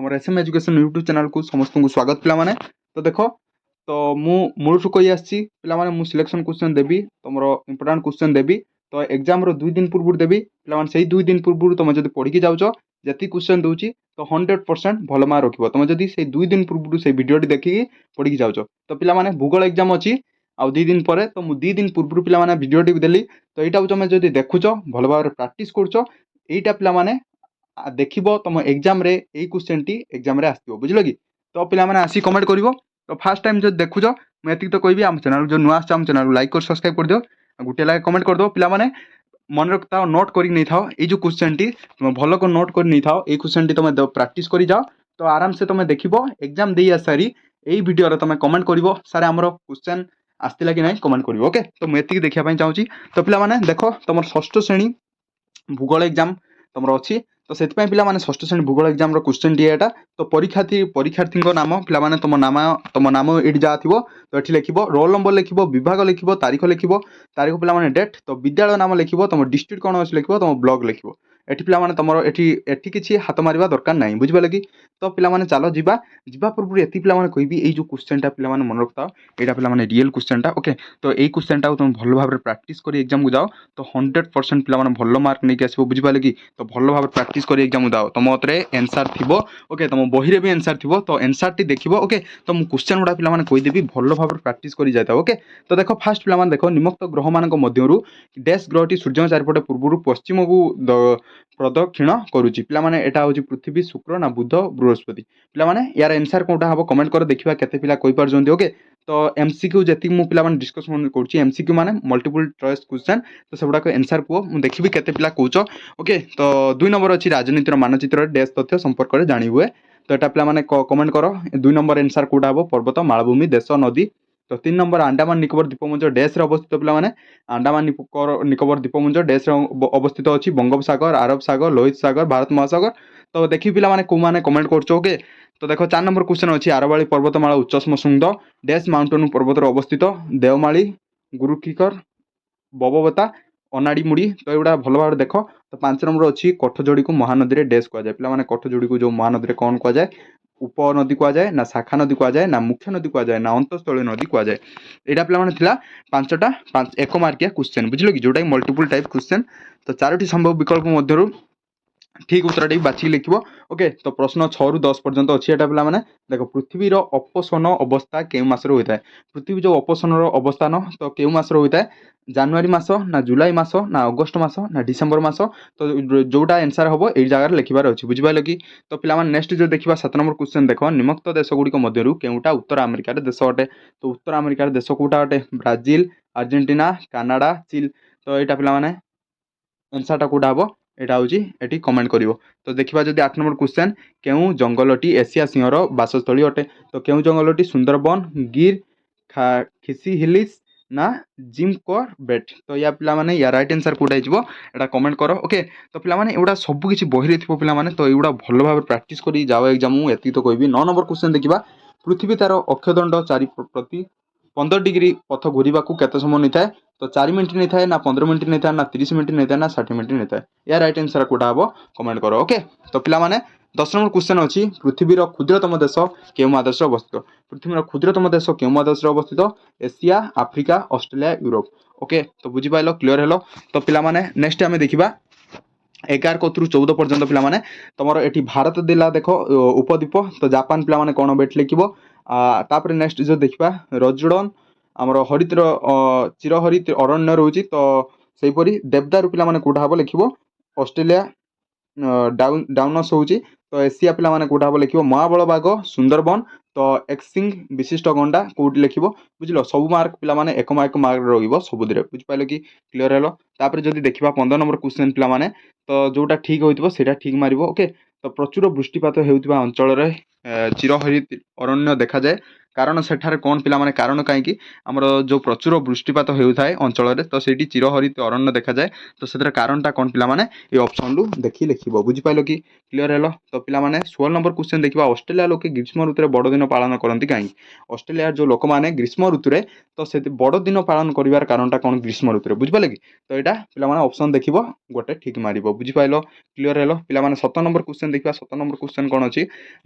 आम SM education YouTube channel को समस्त को स्वागत पे। तो देख तो मूलू कही आसी पे सिलेक्शन क्वेश्चन देवी तुम इंपोर्टाट क्वेश्चन देवी। तो एग्जाम रो 2 दिन पूर्व देवी पे 2 दिन पूर्व तुम जब पढ़ी जाऊच जी क्वेश्चन दूसरी तो 100% भल मार्क रखिए। तुम जब से 2 दिन पूर्व से भिडियो देखिए पढ़ी जाऊच तो पे भूगोल एग्जाम अच्छी आउ 2 दिन पर तो मुझे 2 दिन पूर्व पे भिडियो देली। तो यहाँ तुम जब देखुच भल भाव प्राक्ट कर देखिब तुम एग्जाम रे यही क्वेश्चन टी एग्जाम रे आसो बुझल कि। तो पे आसी कमेंट कर। तो फास्ट टाइम जो देखुच मुझे तो कहबी आम चैनल जो नुआ आम चैनल लाइक कर सब्सक्राइब कर दियो गोटे लाइक कमेंट कर दो। पे मन रखता नोट कर नहीं था ये क्वेश्चन टी तुम भल को नोट कर नहीं था ये क्वेश्चन टी तुम प्राक्ट कर जाओ। तो आराम से तुम देखिब एग्जाम दे सारी यही वीडियो तुम कमेंट कर सारे आमर क्वेश्चन आसला कि ना कमेंट कर। ओके तो मुझे देखा चाहूँगी। तो पे देख तुम षष्ठ श्रेणी भूगोल एग्जाम तुम अच्छी तो से पे षष्ठ श्रेणी भूगोल एग्जाम क्वेश्चन टी एटा। तो परीक्षार्थी नाम पे तुम नाम ये जहाँ थी तो ये लिख रोल नंबर लिख विभाग लिख तारीख लिख तारीख पे डेट तो विद्यालय नाम लिख तुम डिस्ट्रिक्ट कौन अच्छे लिख तुम ब्लॉक लिख एटी पे तुम एटी किसी हाथ मार दरकार ना बुझे कि। तो पे चलो जीवा पूर्व ये पे कहबी ये जो क्वेश्चन पे मन रखता यहाँ पे रियल क्वेश्चन टा। ओके तो यही क्वेश्चन टा तुम भल भाव प्राक्ट कर एग्जाम को जाओ तो 100% पे भल मार्क नहीं आसो बुझे कि। तो भल भाव प्राक्ट कर एग्जाम जाओ तुम मत एनसार थी ओके तुम बही भी एनसार थी तो एनसार टी देख ओके। तो मुझे क्वेश्चन गुड़ा पे कहीदेवी भल भाव प्राक्ट कर जाता। ओके तो देख फास्ट पे देख निम्नोक्त ग्रह मान मध्य डैश ग्रहटी सूर्य चारिपटे पूर्व पश्चिम को प्रदक्षिण करुच्ची पे यहाँ हूँ पृथ्वी शुक्र ना बुध बृहस्पति पे यार एनसार कौटा हम कमेंट कर देखा केते पिला कहि पारछन्ती। ओके तो एमसीक्यू जी मुझे डिस्कसन करुच्ची एमसीक्यू माने मल्टीपल चॉइस क्वेश्चन तो से गुड़ाक एनसार कह मुझे देखी केते पिला कौच। ओके तो 2 नंबर अच्छी राजनीतिर मानचित्र डैश तथ्य संपर्क में जानी हुए तो यहाँ पे कमेंट कर 2 नंबर एनसार कौटा हम पर्वत मालभूमि देश नदी। तो 3 नंबर अंडमान निकोबर द्वीपपुंज डैश अवस्थित पे अंडमान निकोबर द्वीपपुंज डैश अवस्थित अच्छी बंगोपसागर अरब सागर लोहित सागर भारत महासागर। तो देखी पे कौ मैंने कमेंट कर। ओके तो देखो 4 नंबर क्वेश्चन अच्छी आरवाड़ी पर्वतमाला उच्चस्म शुंग डैश माउंटेन पर्वतर अवस्थित देवमाली गुरुखिकर बबवता अनाड़ीमुड़ी। तो युवा भल भाव देख। तो 5 नंबर अच्छी कठजोड़ी को महानदी डैश कहुए पे कठजोड़ी को जो महानदी कौन कहुए उपनदी कहुए ना शाखा नदी कहुए ना मुख्य नदी कहुए ना अंतस्थल नदी कहुए। यहाँ पे 5टा 1 मार्किया क्वेश्चन बुझल कि जोटा मल्टीपल टाइप क्वेश्चन। तो 4टी संभव विकल्प मध्य ठीक उत्तर टी बाछिक लिख। ओके तो प्रश्न 6 ରୁ 10 पर्यंत अच्छी एटा पे देख पृथ्वीर अपसन अवस्था के मासर होता है पृथ्वी जो अपसन अवस्थान तो क्यों मासर होता है जनवरी मास ना जुलाई मास ना अगस्ट मास ना डिसेम्बर मास। तो जोटा आंसर हम यही जगह लिखार अच्छी बुझिपारे कि। तो पे नेक्स्ट जो देखा 7 नंबर क्वेश्चन देख निम्नोक्त देश गुड़िक मध्य केउटा उत्तर अमेरिकार देश अटे। तो उत्तर अमेरिकार देश कौटा अटे ब्राजिल अर्जेंटीना कानाडा चिल। तो यहाँ पे आंसरटा कौटा हम यहाँ हूँ ये कमेंट कर। तो देखा जब 8 नंबर क्वेश्चन केउ जंगलटी एशिया सिंहर बासस्थली अटे। तो केउ जंगलटी सुंदरबन गिर खिसी हिल्स ना जिम कॉर्बेट। तो या पे या राइट आंसर कौटा यहाँ कमेंट कर। ओके तो पे एगुड़ा सबकि बही थी पे तो युवा भल भाव प्राक्ट कर जाओ एग्जाम ये तो कहबी। 9 नंबर क्वेश्चन देखा पृथ्वी तार अक्षदंड चारि प्रति 15 डिग्री पथ घूरने को केते समय नहीं थाए। तो 4 मिनट नहीं थाए ना 15 मिनट नहीं थाए ना 30 मिनट नहीं थाए ना 60 मिनट नहीं थाए। या राइट आंसर कौटा हम कमेंट कर। ओके तो पे 10 नंबर क्वेश्चन अच्छी पृथ्वीर क्षुद्रतम देश केउ महादेश अवस्थित पृथ्वीर क्षुद्रतम देश केउ महादेश अवस्थित Asia Africa Australia Europe. Okay तो बुझिपाल क्लीयर हेलो। तो पे नेक्स्ट आम देखा 11 कतरू 14 पर्यंत पे तुम ये भारत देला देख उपद्वीप। तो जापान पे कौन बेट लिख तापर नेक्स्ट जो देखा रजोडन आमर हरित चिरहरित अरण्य रोचे। तो सेहीपरि देवदारू पे कौटा हम लिख ऑस्ट्रेलिया डाउनस हूँ। तो एशिया पे कौटा हम लिख महाबल बाघ सुंदरबन। तो एक्सिंग विशिष्ट गंडा कौटी लिख बुझल सब मार्क पे 1 मार्क रबुदे बुझिपारे कि क्लीयर हेलो। तापर जदि देखा 15 नंबर क्वेश्चन पे तो जोटा ठीक होता ठीक मार। ओके तो प्रचुर वृष्टिपात होता अंचल चिरहरित अरण्य देखा जाए କାରଣ ସେଠାରେ କ'ଣ ପିଲାମାନେ କାରଣ କାହିଁକି ଆମର ଯେଉଁ ପ୍ରଚୁର ବୃଷ୍ଟିପାତ ହେଉଥାଏ ଅଞ୍ଚଳରେ ତ ସେଇଠି ଚିରହରିତ ଅରଣ୍ୟ ଦେଖାଯାଏ। ତ ସେଥିରେ କାରଣଟା କ'ଣ ପିଲାମାନେ ଏ ଅପସନ୍ରୁ ଦେଖି ଲେଖିବ। ବୁଝିପାରିଲ କି? କ୍ଲିୟର ହେଲ? ତ ପିଲାମାନେ 16 ନମ୍ବର କ୍ୱେଶ୍ଚନ୍ ଦେଖିବା। ଅଷ୍ଟ୍ରେଲିଆ ଲୋକେ ଗ୍ରୀଷ୍ମ ଋତୁରେ ବଡ଼ଦିନ ପାଳନ କରନ୍ତି କାହିଁକି? ଅଷ୍ଟ୍ରେଲିଆର ଯେଉଁ ଲୋକମାନେ ଗ୍ରୀଷ୍ମ ଋତୁରେ ତ ସେ ବଡ଼ଦିନ ପାଳନ କରିବାର କାରଣଟା କ'ଣ ଗ୍ରୀଷ୍ମ ଋତୁରେ? ବୁଝିପାରିଲେ କି? ତ ଏଇଟା ପିଲାମାନେ ଅପସନ୍ ଦେଖିବ, ଗୋଟେ ଠିକ୍ ମାରିବ। ବୁଝିପାରିଲ? କ୍ଲିୟର ହେଲ? ପିଲାମାନେ 17 ନମ୍ବର କ୍ୱେଶ୍ଚନ୍ ଦେଖିବା। 17 ନମ୍ବର କ୍ୱେଶ୍ଚନ୍ କ'ଣ ଅଛି?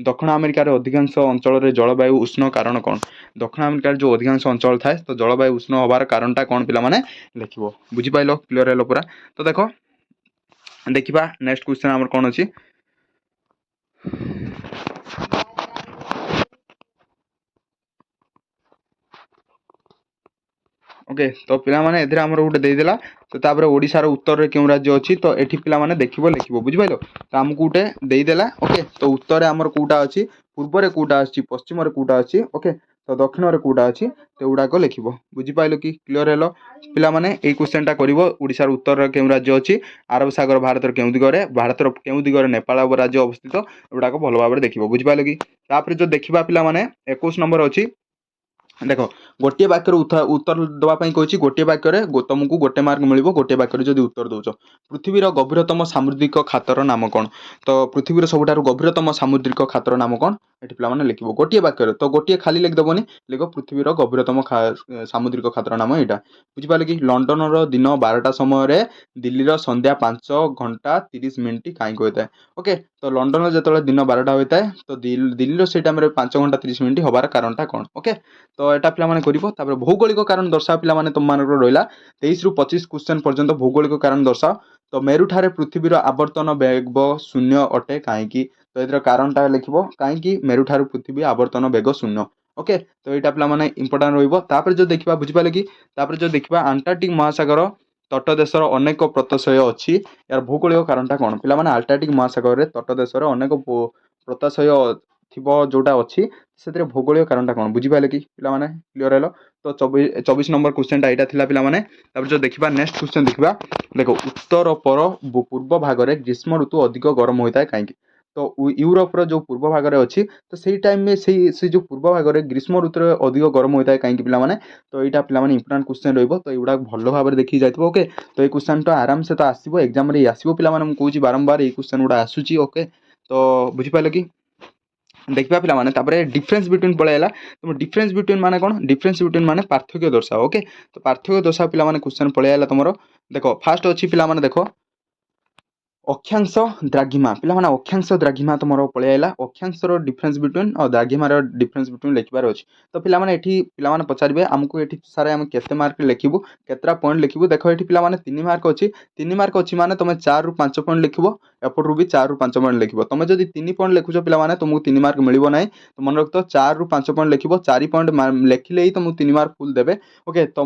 ଦକ୍ଷିଣ ଆମେରିକାର ଅଧିକାଂଶ ଅଞ୍ଚଳରେ ଜଳବାୟୁ ଉଷ୍ଣ କାରଣ କ'ଣ? ଦକ୍ଷିଣ ଆମେରିକାର ଯେଉଁ ଅଧିକାଂଶ ଅଞ୍ଚଳ ଥାଏ ତ ଜଳବାୟୁ ଉଷ୍ଣ ହେବାର କାରଣଟା କ'ଣ ପିଲାମାନେ ଲେଖିବ। ବୁଝିପାରିଲ? କ୍ଲିୟର ହେଲ ପୁରା? ତ ଦେଖ ଦେଖିବା ନେକ୍ସଟ କ୍ୱେଶ୍ଚନ୍ ଆମର କ'ଣ ଅଛି। ଓକେ, ତ ପିଲାମାନେ ଏଥିରେ ଆମର ଗୋଟେ ଦେଇଦେଲା। ତ ତାପରେ ଓଡ଼ିଶାର ଉତ୍ତରରେ କେଉଁ ରାଜ୍ୟ ଅଛି? ତ ଏଠି ପିଲାମାନେ ଦେଖିବ ଲେଖିବ। ବୁଝିପାରିଲ? ତ ଆମକୁ ଗୋଟେ ଦେଇଦେଲା। ଓକେ, ତ ଉତ୍ତରରେ ଆମର କେଉଁଟା ଅଛି, ପୂର୍ବରେ କେଉଁଟା ଅଛି, ପଶ୍ଚିମରେ କେଉଁଟା ଅଛି, ଓକେ, ତ ଦକ୍ଷିଣରେ କେଉଁଟା ଅଛି, ତ ଏଗୁଡ଼ାକ ଲେଖିବ। ବୁଝିପାରିଲ କି? କ୍ଲିୟର ହେଲ? ପିଲାମାନେ ଏଇ କ୍ୱେଶ୍ଚନଟା କରିବ। ଓଡ଼ିଶାର ଉତ୍ତରରେ କେଉଁ ରାଜ୍ୟ ଅଛି, ଆରବ ସାଗର ଭାରତର କେଉଁ ଦିଗରେ, ଭାରତର କେଉଁ ଦିଗରେ ନେପାଳ ରାଜ୍ୟ ଅବସ୍ଥିତ, ଏଗୁଡ଼ାକ ଭଲ ଭାବରେ ଦେଖିବ। ବୁଝିପାରିଲ କି? ତାପରେ ଯେଉଁ ଦେଖିବା ପିଲାମାନେ 21 ନମ୍ବର ଅଛି। ଦେଖ ଗୋଟିଏ ବାକ୍ୟର ଉତ୍ତର ଦେବା ପାଇଁ କହିଛି। ଗୋଟିଏ ବାକ୍ୟରେ ତମକୁ ଗୋଟେ ମାର୍କ ମିଳିବ ଗୋଟିଏ ବାକ୍ୟରେ ଯଦି ଉତ୍ତର ଦେଉଛ। ପୃଥିବୀର ଗଭୀରତମ ସାମୁଦ୍ରିକ ଖାତର ନାମ କ'ଣ? ତ ପୃଥିବୀର ସବୁଠାରୁ ଗଭୀରତମ ସାମୁଦ୍ରିକ ଖାତର ନାମ କ'ଣ? ଏଠି ପିଲାମାନେ ଲେଖିବ ଗୋଟିଏ ବାକ୍ୟରେ। ତ ଗୋଟିଏ ଖାଲି ଲେଖିଦେବନି, ଲେଖ ପୃଥିବୀର ଗଭୀରତମ ସାମୁଦ୍ରିକ ଖାତର ନାମ ଏଇଟା। ବୁଝିପାରିଲେ କି? ଲଣ୍ଡନର ଦିନ 12ଟା ସମୟରେ ଦିଲ୍ଲୀର ସନ୍ଧ୍ୟା 5:30 କାହିଁକି ହୋଇଥାଏ? ଓକେ, ତ ଲଣ୍ଡନର ଯେତେବେଳେ ଦିନ 12ଟା ହୋଇଥାଏ ତ ଦିଲ୍ଲୀର ସେଇ ଟାଇମ୍ରେ 5:30 ହେବାର କାରଣଟା କ'ଣ? ଓକେ, ତ ଏଟା ପିଲାମାନେ କରିବ। ତାପରେ ଭୌଗୋଳିକ କାରଣ ଦର୍ଶାଅ। ପିଲାମାନେ ତୁମମାନଙ୍କର ରହିଲା 23ରୁ 25 କ୍ୱେଶ୍ଚନ୍ ପର୍ଯ୍ୟନ୍ତ ଭୌଗୋଳିକ କାରଣ ଦର୍ଶାଅ। ତ ମେରୁଠାରେ ପୃଥିବୀର ଆବର୍ତ୍ତନ ବେଗ ଶୂନ୍ୟ ଅଟେ କାହିଁକି? ତ ଏଥିର କାରଣଟା ଲେଖିବ, କାହିଁକି ମେରୁଠାରୁ ପୃଥିବୀ ଆବର୍ତ୍ତନ ବେଗ ଶୂନ୍ୟ। ଓକେ, ତ ଏଇଟା ପିଲାମାନେ ଇମ୍ପୋର୍ଟାଣ୍ଟ ରହିବ। ତାପରେ ଯେଉଁ ଦେଖିବା, ବୁଝିପାରିଲେ କି? ତାପରେ ଯେଉଁ ଦେଖିବା ଆଣ୍ଟାର୍କଟିକ ମହାସାଗର ତଟ ଦେଶର ଅନେକ ପ୍ରତ୍ୟୟ ଅଛି। ଏହାର ଭୌଗୋଳିକ କାରଣଟା କ'ଣ? ପିଲାମାନେ ଆଣ୍ଟାର୍କଟିକ ମହାସାଗରରେ ତଟ ଦେଶରେ ଅନେକ ପ୍ରତ୍ୟୟ ଥିବ ଯେଉଁଟା ଅଛି, ସେଥିରେ ଭୌଗୋଳିକ କାରଣଟା କ'ଣ? ବୁଝିପାରିଲେ କି ପିଲାମାନେ? କ୍ଲିୟର ହେଲ? ତ 24 ନମ୍ବର କ୍ୱେଶ୍ଚନଟା ଏଇଟା ଥିଲା ପିଲାମାନେ। ତାପରେ ଯେଉଁ ଦେଖିବା ନେକ୍ସଟ କ୍ୱେଶ୍ଚନ୍ ଦେଖିବା। ଦେଖ ଉତ୍ତର ପୂର୍ବ ଭାଗରେ ଗ୍ରୀଷ୍ମ ଋତୁ ଅଧିକ ଗରମ ହୋଇଥାଏ କାହିଁକି? ତ ୟୁରୋପର ଯେଉଁ ପୂର୍ବ ଭାଗରେ ଅଛି ତ ସେଇ ଟାଇମ୍ରେ ସେଇ ଯେଉଁ ପୂର୍ବ ଭାଗରେ ଗ୍ରୀଷ୍ମ ଋତୁରେ ଅଧିକ ଗରମ ହୋଇଥାଏ କାହିଁକି ପିଲାମାନେ? ତ ଏଇଟା ପିଲାମାନେ ଇମ୍ପୋର୍ଟାଣ୍ଟ କ୍ୱେଶ୍ଚନ୍ ରହିବ। ତ ଏଗୁଡ଼ା ଭଲ ଭାବରେ ଦେଖିକି ଯାଇଥିବ। ଓକେ, ତ ଏଇ କ୍ୱେଶ୍ଚନଟା ଆରାମସେ ତ ଆସିବ ଏକ୍ଜାମ୍ରେ ଆସିବ ପିଲାମାନେ। ମୁଁ କହୁଛି ବାରମ୍ବାର ଏଇ କ୍ୱେଶ୍ଚନ୍ ଗୁଡ଼ା ଆସୁଛି। ଓକେ, ତ ବୁଝିପାରିଲ କି? ଦେଖିବା ପିଲାମାନେ ତାପରେ ଡିଫରେନ୍ସ ବିଟୁଇନ୍ ପଳେଇଲା। ତୁମ ଡିଫରେନ୍ସ ବିଟୁଇନ୍ ମାନେ କ'ଣ? ଡିଫରେନ୍ସ ବିଟୁଇନ୍ ମାନେ ପାର୍ଥକ୍ୟ ଦର୍ଶାଅ। ଓକେ, ତ ପାର୍ଥକ୍ୟ ଦର୍ଶାଅ ପିଲାମାନେ କ୍ୱେଶ୍ଚନ୍ ପଳେଇଲା ତୁମର। ଦେଖ ଫାଷ୍ଟ ଅଛି ପିଲାମାନେ, ଦେଖ ଅକ୍ଷାଂଶ ଦ୍ରାଘିମା। ପିଲାମାନେ ଅକ୍ଷାଂଶ ଦ୍ରାଘିମା ତୁମର ପଳେଇଲା। ଅକ୍ଷାଂଶର ଡିଫରେନ୍ସ ବିଟୁଇନ୍ ଆଉ ଦ୍ରାଘିମାର ଡିଫରେନ୍ସ ବିଟୁଇନ୍ ଲେଖିବାର ଅଛି। ତ ପିଲାମାନେ ଏଠି ପିଲାମାନେ ପଚାରିବେ ଆମକୁ ଏଠି ସାର୍ ଆମେ କେତେ ମାର୍କ ଲେଖିବୁ, କେତେଟା ପଏଣ୍ଟ ଲେଖିବୁ? ଦେଖ ଏଠି ପିଲାମାନେ 3 ମାର୍କ ଅଛି। 3 ମାର୍କ ଅଛି ମାନେ ତୁମେ 4ରୁ 5 ପଏଣ୍ଟ ଲେଖିବ, ଏପଟରୁ ବି 4ରୁ 5 ପଏଣ୍ଟ ଲେଖିବ। ତୁମେ ଯଦି 3 ପଏଣ୍ଟ ଲେଖୁଛ ପିଲାମାନେ ତୁମକୁ 3 ମାର୍କ ମିଳିବ ନାହିଁ। ତ ମନେ ରଖ, 4ରୁ 5 ପଏଣ୍ଟ ଲେଖିବ। 4 ପଏଣ୍ଟ ଲେଖିଲେ ହିଁ ତୁମକୁ 3 ମାର୍କ ଫୁଲ୍ ଦେବେ। ଓକେ, ତ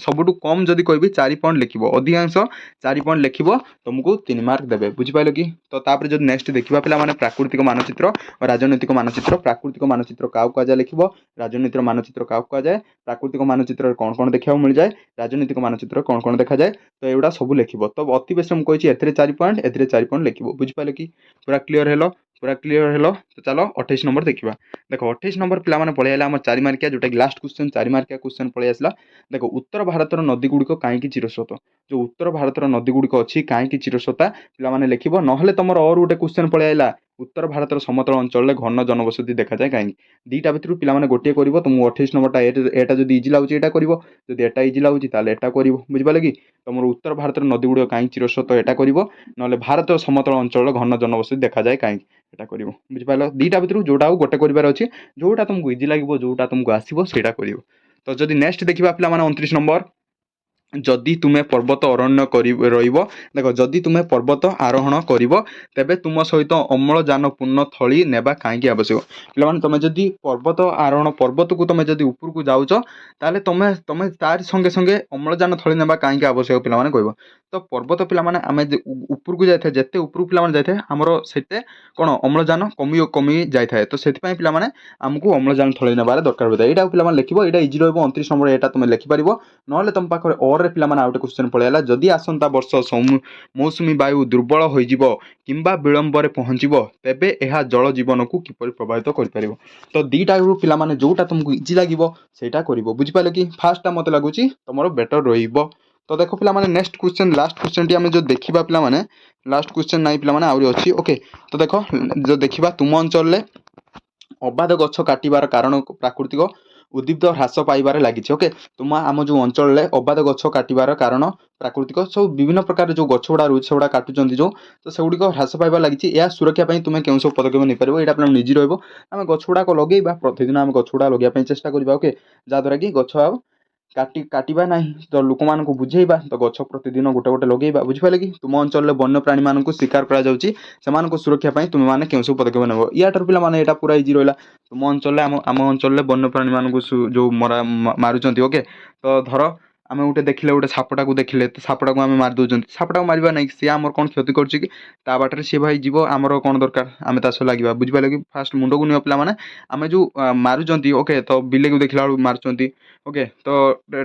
ସବୁଠୁ କମ୍ ଯଦି କହିବି 4 ପଏଣ୍ଟ ଲେଖିବ, ଅଧିକାଂଶ 4 ପଏଣ୍ଟ ଲେଖିବ ତୁମକୁ 3 ମାର୍କ ଦେବେ। ବୁଝିପାରିଲ କି? ତ ତାପରେ ଯଦି ନେକ୍ସଟ ଦେଖିବା ପିଲାମାନେ ପ୍ରାକୃତିକ ମାନଚିତ୍ର ଓ ରାଜନୈତିକ ମାନଚିତ୍ର। ପ୍ରାକୃତିକ ମାନଚିତ୍ର କାହାକୁ କୁହାଯାଏ ଲେଖିବ, ରାଜନୈତିକ ମାନଚିତ୍ର କାହାକୁ କୁହାଯାଏ, ପ୍ରାକୃତିକ ମାନଚିତ୍ରରେ କ'ଣ କ'ଣ ଦେଖିବାକୁ ମିଳିଯାଏ, ରାଜନୈତିକ ମାନଚିତ୍ରରେ କ'ଣ କ'ଣ ଦେଖାଯାଏ, ତ ଏଗୁଡ଼ା ସବୁ ଲେଖିବ। ତ ଅତି ବେଶୀ ମୁଁ କହିଛି ଏଥିରେ 4 ପଏଣ୍ଟ, ଏଥିରେ 4 ପଏଣ୍ଟ ଲେଖିବ। ବୁଝିପାରିଲ କି? ପୁରା କ୍ଲିୟର ହେଲ? ପୁରା କ୍ଲିୟର ହେଲ? ତ ଚାଲ 28 ନମ୍ବର ଦେଖିବା। ଦେଖ 28 ନମ୍ବର ପିଲାମାନେ ପଳେଇଲା ଆମର 4 ମାର୍କିଆ, ଯେଉଁଟାକି ଲାଷ୍ଟ କ୍ୱେଶ୍ଚନ୍ 4 ମାର୍କିଆ କ୍ୱେଶ୍ଚନ୍ ପଳେଇ ଆସିଲା। ଦେଖ ଉତ୍ତର ଭାରତର ନଦୀ ଗୁଡ଼ିକ କାହିଁକି ଚିରସ୍ରୋତ? ଯେଉଁ ଉତ୍ତର ଭାରତର ନଦୀ ଗୁଡ଼ିକ ଅଛି କାହିଁକି ଚିରସ୍ରୋତା ପିଲାମାନେ ଲେଖିବ। ନହେଲେ ତମର ଅର ଗୋଟେ କ୍ୱେଶ୍ଚନ୍ ପଳେଇ ଆସିଲା, ଉତ୍ତର ଭାରତର ସମତଳ ଅଞ୍ଚଳରେ ଘନ ଜନବସତି ଦେଖାଯାଏ କାହିଁକି? ଦୁଇଟା ଭିତରୁ ପିଲାମାନେ ଗୋଟିଏ କରିବ। ତୁମକୁ 28 ନମ୍ବରଟା ଏଇଟା ଯଦି ଇଜି ଲାଗୁଛି ଏଇଟା କରିବ, ଯଦି ଏଟା ଇଜି ଲାଗୁଛି ତାହେଲେ ଏଟା କରିବ। ବୁଝିପାରିଲ କି? ତମର ଉତ୍ତର ଭାରତର ନଦୀ ଗୁଡ଼ିକ କାହିଁକି ଚିରସ୍ରୋତ ଏଟା କରିବ, ନହେଲେ ଭାରତର ସମତଳ ଅଞ୍ଚଳରେ ଘନ ଜନବସତି ଦେଖାଯାଏ କାହିଁକି ଏଟା କରିବ। ବୁଝିପାରିଲ? ଦୁଇଟା ଭିତରୁ ଯୋଉଟା ଆଉ ଗୋଟେ କରିବାର ଅଛି, ଯୋଉଟା ତୁମକୁ ଇଜି ଲାଗିବ, ଯୋଉଟା ତୁମକୁ ଆସିବ ସେଇଟା କରିବ। ତ ଯଦି ନେକ୍ସଟ ଦେଖିବା ପିଲାମାନେ 29 ନମ୍ବର, ଯଦି ତୁମେ ପର୍ବତ ଅରଣ୍ୟ ରହିବ। ଦେଖ ଯଦି ତୁମେ ପର୍ବତ ଆରୋହଣ କରିବ ତେବେ ତୁମ ସହିତ ଅମ୍ଳଜାନପୂର୍ଣ୍ଣ ଥଳି ନେବା କାହିଁକି ଆବଶ୍ୟକ? ପିଲାମାନେ ତୁମେ ଯଦି ପର୍ବତ ଆରୋହଣ, ପର୍ବତକୁ ତୁମେ ଯଦି ଉପରକୁ ଯାଉଛ ତାହେଲେ ତୁମେ ତାରି ସଙ୍ଗେ ସଙ୍ଗେ ଅମ୍ଳଜାନ ଥଳି ନେବା କାହିଁକି ଆବଶ୍ୟକ ପିଲାମାନେ କହିବ। ତ ପର୍ବତ ପିଲାମାନେ ଆମେ ଉପରକୁ ଯାଇଥାଏ ଯେତେ ଉପରକୁ ପିଲାମାନେ ଯାଇଥାଏ ଆମର ସେତେ କ'ଣ ଅମ୍ଳଜାନ କମି ଯାଇଥାଏ। ତ ସେଥିପାଇଁ ପିଲାମାନେ ଆମକୁ ଅମ୍ଳଜାନ ଥଳେଇ ନେବାର ଦରକାର ହୋଇଥାଏ। ଏଇଟା ପିଲାମାନେ ଲେଖିବ, ଏଇଟା ଇଜି ରହିବ 29 ନମ୍ବର, ଏଇଟା ତୁମେ ଲେଖିପାରିବ। ନହେଲେ ତୁମ ପାଖରେ ଅରେ ପିଲାମାନେ ଆଉ ଗୋଟେ କ୍ୱେଶ୍ଚନ୍ ପଳେଇଲା, ଯଦି ଆସନ୍ତା ବର୍ଷ ମୌସୁମୀ ବାୟୁ ଦୁର୍ବଳ ହୋଇଯିବ କିମ୍ବା ବିଳମ୍ବରେ ପହଞ୍ଚିବ ତେବେ ଏହା ଜଳ ଜୀବନକୁ କିପରି ପ୍ରଭାବିତ କରିପାରିବ। ତ ଦୁଇଟାରୁ ପିଲାମାନେ ଯେଉଁଟା ତୁମକୁ ଇଜି ଲାଗିବ ସେଇଟା କରିବ। ବୁଝିପାରିଲ କି? ଫାର୍ଷ୍ଟଟା ମୋତେ ଲାଗୁଛି ତୁମର ବେଟର୍ ରହିବ। ତ ଦେଖ ପିଲାମାନେ ନେକ୍ସଟ କ୍ୱେଶ୍ଚନ୍, ଲାଷ୍ଟ କ୍ୱେଶ୍ଚନ୍ଟି ଆମେ ଯେଉଁ ଦେଖିବା ପିଲାମାନେ, ଲାଷ୍ଟ କ୍ୱେଶ୍ଚନ୍ ନାହିଁ ପିଲାମାନେ, ଆହୁରି ଅଛି। ଓକେ, ତ ଦେଖ ଯେଉଁ ଦେଖିବା, ତୁମ ଅଞ୍ଚଳରେ ଅବାଧ ଗଛ କାଟିବାର କାରଣ ପ୍ରାକୃତିକ ଉଦ୍ଭିଦ ହ୍ରାସ ପାଇବାରେ ଲାଗିଛି। ଓକେ, ଆମ ଯେଉଁ ଅଞ୍ଚଳରେ ଅବାଧ ଗଛ କାଟିବାର କାରଣ ପ୍ରାକୃତିକ ସବୁ ବିଭିନ୍ନ ପ୍ରକାର ଯେଉଁ ଗଛ ଗୁଡ଼ା ରହୁଛି ସେଗୁଡ଼ା କାଟୁଛନ୍ତି ଯେଉଁ, ତ ସେଗୁଡ଼ିକ ହ୍ରାସ ପାଇବାରେ ଲାଗିଛି। ଏହା ସୁରକ୍ଷା ପାଇଁ ତୁମେ କେଉଁ ସବୁ ପଦକ୍ଷେପ ନେଇପାରିବ? ଏଇଟା ପିଲାମାନେ ନିଜେ ରହିବ। ଆମେ ଗଛ ଗୁଡ଼ାକ ଲଗେଇବା, ପ୍ରତିଦିନ ଆମେ ଗଛ ଗୁଡ଼ା ଲଗେଇବା ପାଇଁ ଚେଷ୍ଟା କରିବା। ଓକେ, ଯାହାଦ୍ୱାରା କି ଗଛ ଆଉ କାଟିବା ନାହିଁ। ତ ଲୋକମାନଙ୍କୁ ବୁଝେଇବା, ତ ଗଛ ପ୍ରତିଦିନ ଗୋଟେ ଗୋଟେ ଲଗେଇବା। ବୁଝିପାରିଲେ କି? ତୁମ ଅଞ୍ଚଳରେ ବନ୍ୟପ୍ରାଣୀମାନଙ୍କୁ ଶିକାର କରାଯାଉଛି, ସେମାନଙ୍କ ସୁରକ୍ଷା ପାଇଁ ତୁମେମାନେ କେଉଁ ସବୁ ପଦକ୍ଷେପ ନେବ? ୟାଠାରୁ ପିଲାମାନେ ଏଇଟା ପୁରା ଇଜି ରହିଲା। ତୁମ ଅଞ୍ଚଳରେ ଆମ ଅଞ୍ଚଳରେ ବନ୍ୟପ୍ରାଣୀମାନଙ୍କୁ ଯେଉଁ ମାରୁଛନ୍ତି। ଓକେ, ତ ଧର ଆମେ ଗୋଟେ ଦେଖିଲେ, ଗୋଟେ ସାପଟାକୁ ଦେଖିଲେ, ତ ସାପଟାକୁ ଆମେ ମାରି ଦେଉଛନ୍ତି। ସାପଟାକୁ ମାରିବା ନାହିଁ, ସିଏ ଆମର କ'ଣ କ୍ଷତି କରୁଛି କି? ତା ବାଟରେ ସିଏ ଭାଇ ଯିବ, ଆମର କ'ଣ ଦରକାର? ଆମେ ତା ସହ ଲାଗିବା। ବୁଝିପାରିଲେ କି? ଫାଷ୍ଟ ମୁଣ୍ଡକୁ ନିଅ ପିଲାମାନେ, ଆମେ ଯେଉଁ ମାରୁଛନ୍ତି, ଓକେ, ତ ବିଲେଇକୁ ଦେଖିଲା ବେଳକୁ ମାରୁଛନ୍ତି, ଓକେ, ତ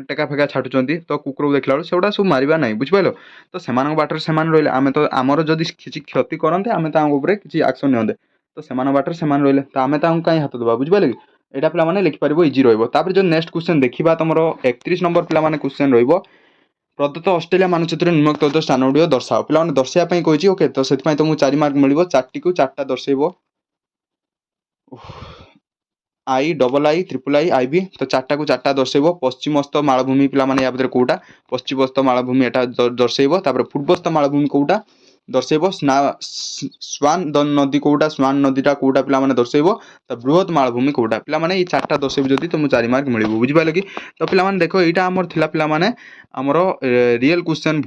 ଟେକା ଫେକା ଛାଟୁଛନ୍ତି, ତ କୁକୁରକୁ ଦେଖିଲା ବେଳକୁ ସେଗୁଡ଼ା ସବୁ ମାରିବା ନାହିଁ। ବୁଝିପାରିଲ? ତ ସେମାନଙ୍କ ବାଟରେ ସେମାନେ ରହିଲେ, ଆମେ ତ ଆମର ଯଦି କିଛି କ୍ଷତି କରନ୍ତେ ଆମେ ତାଙ୍କ ଉପରେ କିଛି ଆକ୍ସନ୍ ନିଅନ୍ତେ। ତ ସେମାନଙ୍କ ବାଟରେ ସେମାନେ ରହିଲେ, ତ ଆମେ ତାଙ୍କୁ କାହିଁ ହାତ ଦେବା? ବୁଝିପାରିଲେ କି? ଏଇଟା ପିଲାମାନେ ଲେଖିପାରିବ, ଇଜି ରହିବ। ତାପରେ ଯେଉଁ ନେକ୍ସଟ କ୍ୱେଶ୍ଚନ୍ ଦେଖିବା, ତୁମର 31 ନମ୍ବର ପିଲାମାନେ କ୍ୱେଶ୍ଚନ୍ ରହିବ, ପ୍ରଦତ୍ତ ଅଷ୍ଟ୍ରେଲିଆ ମାନଚିତ୍ରରେ ନିମ୍ନୋକ୍ତ ସ୍ଥାନ ଗୁଡ଼ିକ ଦର୍ଶାଅ। ପିଲାମାନେ ଦର୍ଶାଇବା ପାଇଁ କହିଛି। ଓକେ, ତ ସେଥିପାଇଁ ତୁମକୁ 4 ମାର୍କ ମିଳିବ। 4ଟିକୁ 4ଟା ଦର୍ଶାଇବ, II ତ 4ଟାକୁ 4ଟା ଦର୍ଶାଇବ। ପଶ୍ଚିମସ୍ଥ ମାଳଭୂମି ପିଲାମାନେ ୟା ଭିତରେ କୋଉଟା? ପଶ୍ଚିମସ୍ଥ ମାଳଭୂମି ଏଟା ଦର୍ଶାଇବ। ତାପରେ ପୂର୍ବସ୍ଥ ମାଳଭୂମି କୋଉଟା ଦର୍ଶାଇବ? ସ୍ୱାନ୍ ନଦୀ କୋଉଟା? ସ୍ୱାନ୍ ନଦୀଟା କୋଉଟା ପିଲାମାନେ ଦର୍ଶାଇବ? ତ ବୃହତ ମାଳଭୂମି କୋଉଟା? ପିଲାମାନେ ଏଇ 4ଟା ଦର୍ଶାଇବ ଯଦି ତୁମକୁ 4 ମାର୍କ ମିଳିବ। ବୁଝିପାରିଲେ କି? ତ ପିଲାମାନେ ଦେଖ, ଏଇଟା ଆମର ଥିଲା ପିଲାମାନେ ଆମର ରିଏଲ୍ କ୍ୱେଶ୍ଚନ୍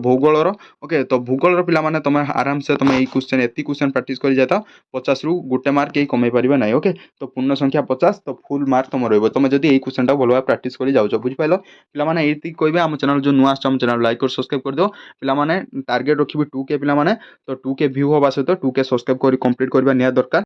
ଭୂଗୋଳର। ଓକେ, ତ ଭୂଗୋଳର ପିଲାମାନେ ତୁମେ ଆରାମସେ ତୁମେ ଏଇ କ୍ୱେଶ୍ଚନ୍ ଏତିକି କ୍ୱେଶ୍ଚନ୍ ପ୍ରାକ୍ଟିସ୍ କରି ଯାଇଥାଅ। 50ରୁ ଗୋଟେ ମାର୍କ କେହି କମେଇ ପାରିବେ ନାହିଁ। ଓକେ, ତ ପୂର୍ଣ୍ଣ ସଂଖ୍ୟା 50, ତ ଫୁଲ୍ ମାର୍କ ତୁମର ରହିବ ତୁମେ ଯଦି ଏଇ କ୍ୱେଶ୍ଚନ୍ଟା ଭଲ ଭାବେ ପ୍ରାକ୍ଟିସ୍ କରି ଯାଉଛ। ବୁଝିପାରିଲ? ପିଲାମାନେ ଏଇତିକି କହିବେ। ଆମ ଚ୍ୟାନେଲ୍ ଯେଉଁ ନୂଆ ଆସୁଛ, ଆମ ଚ୍ୟାନେଲ୍ ଲାଇକ୍ କରି ସବସ୍କ୍ରାଇବ୍ କରିଦିଅ। ପିଲାମାନେ ଟାର୍ଗେଟ୍ ରଖିବି 2K ପିଲାମାନେ, ତ 2K ଭିଉ ହେବା ସହିତ 2K ସବସ୍କ୍ରାଇବ୍ କରି କମ୍ପ୍ଲିଟ୍ କରିବା ନିହାତି ଦରକାର।